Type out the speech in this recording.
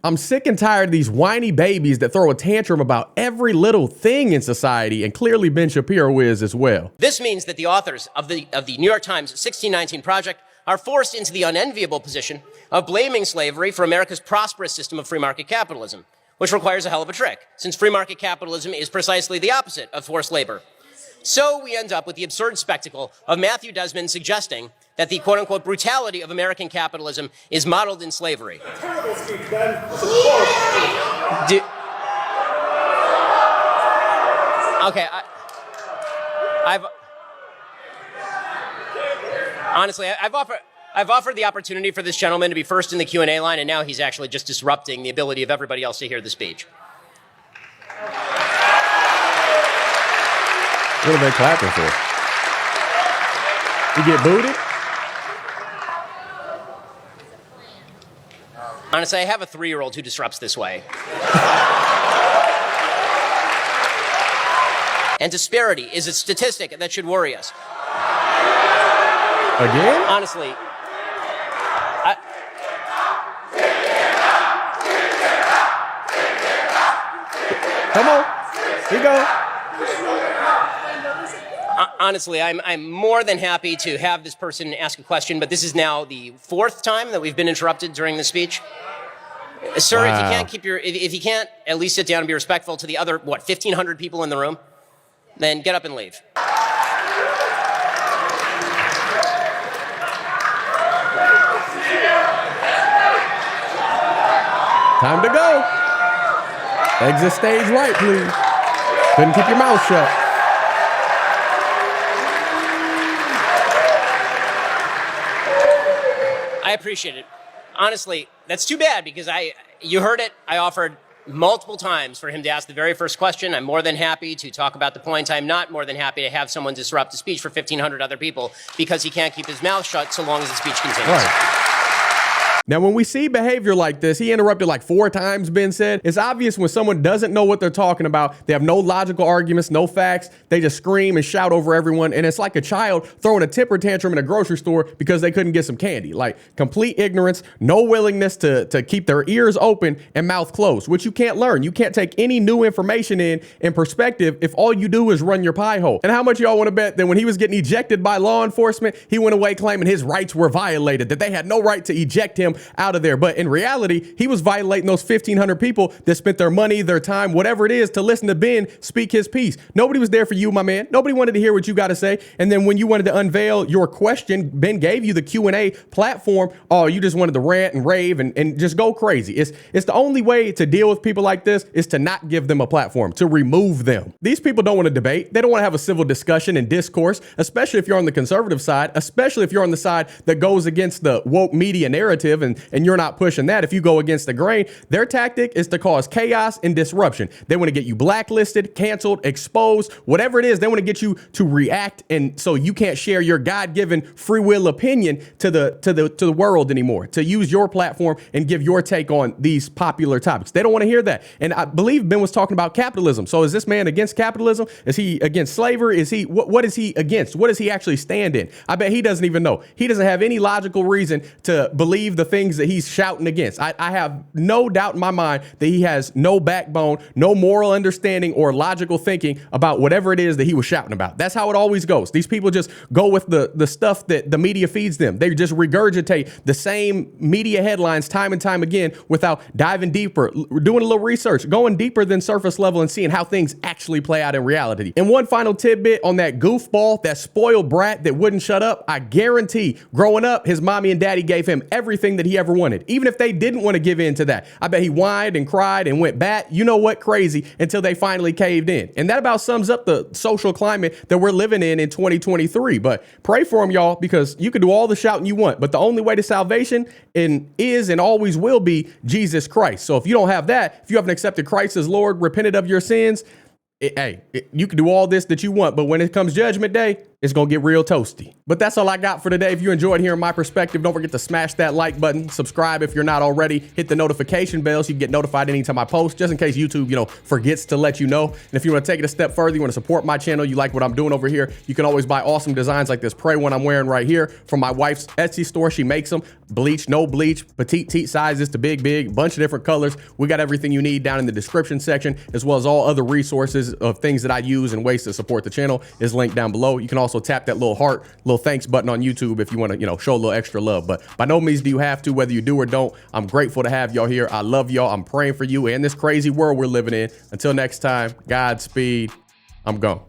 I'm sick and tired of these whiny babies that throw a tantrum about every little thing in society, and clearly Ben Shapiro is as well. This means that the authors of the New York Times 1619 Project are forced into the unenviable position of blaming slavery for America's prosperous system of free market capitalism, which requires a hell of a trick, since free market capitalism is precisely the opposite of forced labor. So we end up with the absurd spectacle of Matthew Desmond suggesting that the quote-unquote brutality of American capitalism is modeled in slavery. Terrible speech, Ben. Okay, I've offered the opportunity for this gentleman to be first in the Q&A line, and now he's actually just disrupting the ability of everybody else to hear the speech. What are they clapping for? You get booted? Honestly, I have a 3-year-old who disrupts this way. And disparity is a statistic that should worry us. Again? Honestly, Come on. Here you go. honestly, I'm more than happy to have this person ask a question, but this is now the 4th time that we've been interrupted during the speech. Sir, Wow. if you can't if you can't at least sit down and be respectful to the other, 1,500 people in the room, then get up and leave. Time to go. Exit stage right, please. Couldn't keep your mouth shut. I appreciate it. Honestly, that's too bad because you heard it. I offered multiple times for him to ask the very first question. I'm more than happy to talk about the point. I'm not more than happy to have someone disrupt the speech for 1,500 other people because he can't keep his mouth shut so long as the speech continues. Right. Now, when we see behavior like this, he interrupted like 4 times, Ben said. It's obvious when someone doesn't know what they're talking about. They have no logical arguments, no facts. They just scream and shout over everyone. And it's like a child throwing a temper tantrum in a grocery store because they couldn't get some candy. Like complete ignorance, no willingness to keep their ears open and mouth closed, which you can't learn. You can't take any new information in perspective if all you do is run your pie hole. And how much y'all want to bet that when he was getting ejected by law enforcement, he went away claiming his rights were violated, that they had no right to eject him out of there. But in reality, he was violating those 1,500 people that spent their money, their time, whatever it is, to listen to Ben speak his piece. Nobody was there for you, my man. Nobody wanted to hear what you got to say. And then when you wanted to unveil your question, Ben gave you the Q&A platform. Oh, you just wanted to rant and rave and just go crazy. It's the only way to deal with people like this is to not give them a platform, to remove them. These people don't want to debate. They don't want to have a civil discussion and discourse, especially if you're on the conservative side, especially if you're on the side that goes against the woke media narrative and you're not pushing that. If you go against the grain, their tactic is to cause chaos and disruption. They want to get you blacklisted, canceled, exposed, whatever it is. They want to get you to react, and so you can't share your God-given free will opinion to the world anymore, to use your platform and give your take on these popular topics. They don't want to hear that. And I believe Ben was talking about capitalism. So is this man against capitalism? Is he against slavery? Is he what is he against? What does he actually stand in? I bet he doesn't even know. He doesn't have any logical reason to believe the things that he's shouting against. I have no doubt in my mind that he has no backbone, no moral understanding or logical thinking about whatever it is that he was shouting about. That's how it always goes. These people just go with the stuff that the media feeds them. They just regurgitate the same media headlines time and time again without diving deeper, doing a little research, going deeper than surface level and seeing how things actually play out in reality. And one final tidbit on that goofball, that spoiled brat that wouldn't shut up. I guarantee growing up, his mommy and daddy gave him everything that he ever wanted. Even if they didn't want to give in to that, I bet he whined and cried and went bat, you know what, crazy, until they finally caved in. And that about sums up the social climate that we're living in 2023. But pray for him, y'all, because you can do all the shouting you want, but the only way to salvation is and always will be Jesus Christ. So if you don't have that, if you haven't accepted Christ as Lord, repented of your sins, you can do all this that you want, but when it comes judgment day, it's going to get real toasty. But that's all I got for today. If you enjoyed hearing my perspective, don't forget to smash that like button, subscribe if you're not already, hit the notification bell so you can get notified anytime I post, just in case YouTube, forgets to let you know. And if you want to take it a step further, you want to support my channel, you like what I'm doing over here, you can always buy awesome designs like this Prey one I'm wearing right here from my wife's Etsy store. She makes them, bleach, no bleach, petite teat sizes to big, bunch of different colors. We got everything you need down in the description section, as well as all other resources of things that I use and ways to support the channel is linked down below. You can also tap that little heart, little thanks button on YouTube if you want to, show a little extra love. But by no means do you have to, whether you do or don't. I'm grateful to have y'all here. I love y'all. I'm praying for you and this crazy world we're living in. Until next time, Godspeed. I'm gone.